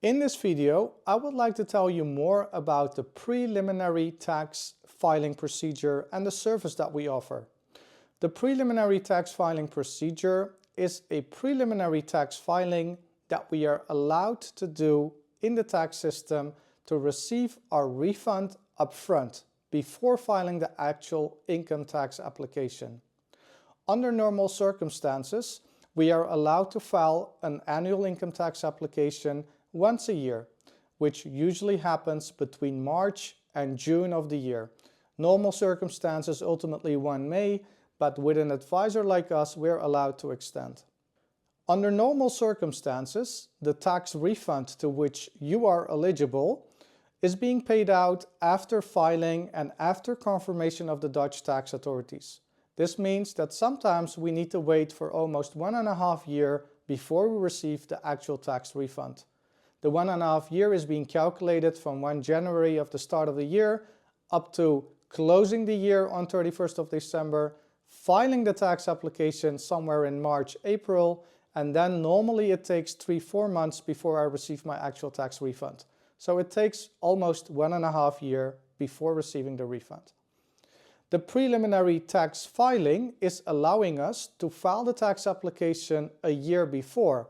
In this video, I would like to tell you more about the preliminary tax filing procedure and the service that we offer. The preliminary tax filing procedure is a preliminary tax filing that we are allowed to do in the tax system to receive our refund upfront before filing the actual income tax application. Under normal circumstances, we are allowed to file an annual income tax application once a year, which usually happens between March and June of the year. Normal circumstances ultimately 1 May, but with an advisor like us, we're allowed to extend. Under normal circumstances, the tax refund to which you are eligible is being paid out after filing and after confirmation of the Dutch tax authorities. This means that sometimes we need to wait for almost 1.5 years before we receive the actual tax refund. The 1.5 years is being calculated from 1 January of the start of the year up to closing the year on 31st of December, filing the tax application somewhere in March, April, and then normally it takes 3-4 months before I receive my actual tax refund. So it takes almost 1.5 years before receiving the refund. The preliminary tax filing is allowing us to file the tax application a year before.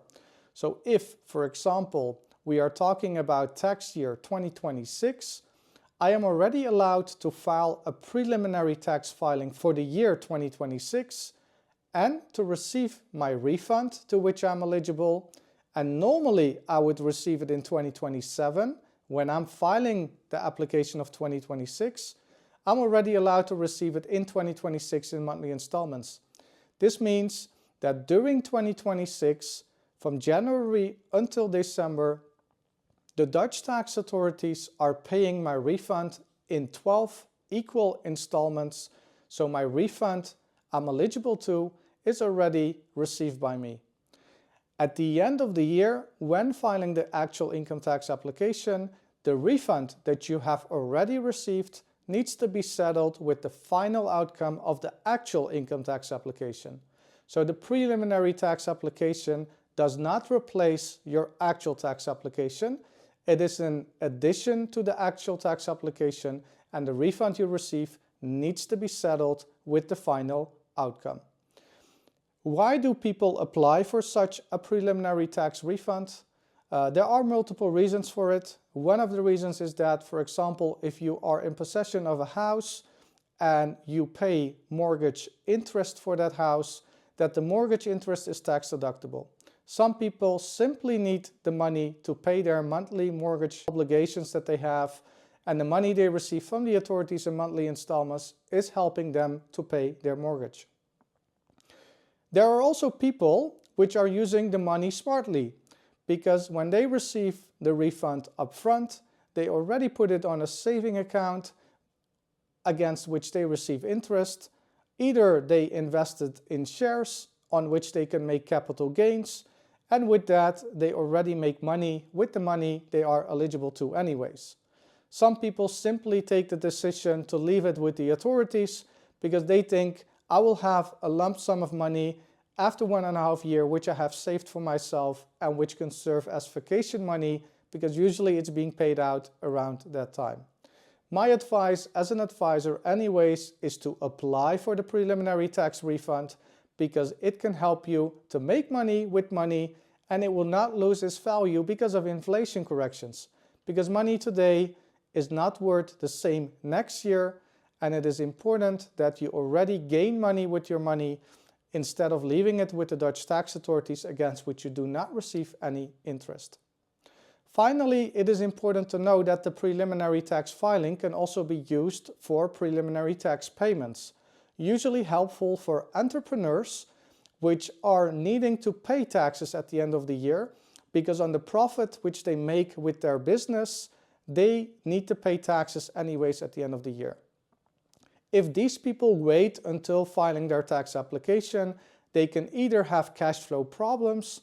So if, for example, we are talking about tax year 2026, I am already allowed to file a preliminary tax filing for the year 2026 and to receive my refund to which I'm eligible. And normally I would receive it in 2027. When I'm filing the application of 2026, I'm already allowed to receive it in 2026 in monthly installments. This means that during 2026, from January until December, the Dutch tax authorities are paying my refund in 12 equal installments, so my refund I'm eligible to is already received by me. At the end of the year, when filing the actual income tax application, the refund that you have already received needs to be settled with the final outcome of the actual income tax application. So the preliminary tax application does not replace your actual tax application. It is an addition to the actual tax application, and the refund you receive needs to be settled with the final outcome. Why do people apply for such a preliminary tax refund? There are multiple reasons for it. One of the reasons is that, for example, if you are in possession of a house and you pay mortgage interest for that house, that the mortgage interest is tax deductible. Some people simply need the money to pay their monthly mortgage obligations that they have, and the money they receive from the authorities in monthly installments is helping them to pay their mortgage. There are also people which are using the money smartly, because when they receive the refund upfront, they already put it on a saving account against which they receive interest. Either they invested in shares on which they can make capital gains, and with that they already make money with the money they are eligible to anyways. Some people simply take the decision to leave it with the authorities because they think, I will have a lump sum of money after 1.5 years which I have saved for myself and which can serve as vacation money, because usually it's being paid out around that time. My advice as an advisor anyways is to apply for the preliminary tax refund, because it can help you to make money with money, and it will not lose its value because of inflation corrections. Because money today is not worth the same next year, and it is important that you already gain money with your money instead of leaving it with the Dutch tax authorities against which you do not receive any interest. Finally, it is important to know that the preliminary tax filing can also be used for preliminary tax payments, usually helpful for entrepreneurs which are needing to pay taxes at the end of the year, because on the profit which they make with their business, they need to pay taxes anyways at the end of the year. If these people wait until filing their tax application, they can either have cash flow problems,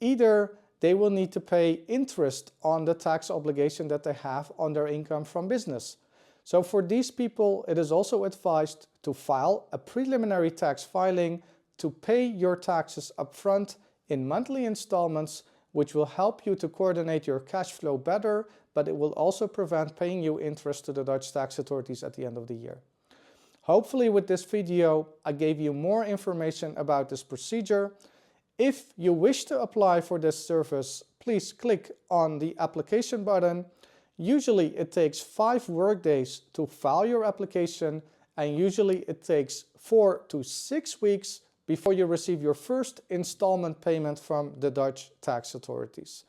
either they will need to pay interest on the tax obligation that they have on their income from business. So for these people, it is also advised to file a preliminary tax filing to pay your taxes upfront in monthly installments which will help you to coordinate your cash flow better, but it will also prevent paying you interest to the Dutch tax authorities at the end of the year. Hopefully with this video, I gave you more information about this procedure. If you wish to apply for this service, please click on the application button. Usually it takes 5 workdays to file your application, and usually it takes 4 to 6 weeks before you receive your first installment payment from the Dutch tax authorities.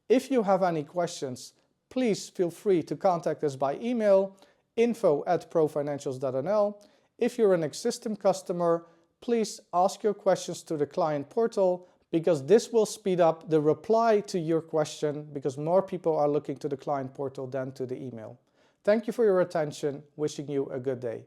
If you have any questions, please feel free to contact us by email, info@profinancials.nl. If you're an existing customer, please ask your questions to the client portal, because this will speed up the reply to your question, because more people are looking to the client portal than to the email. Thank you for your attention. Wishing you a good day.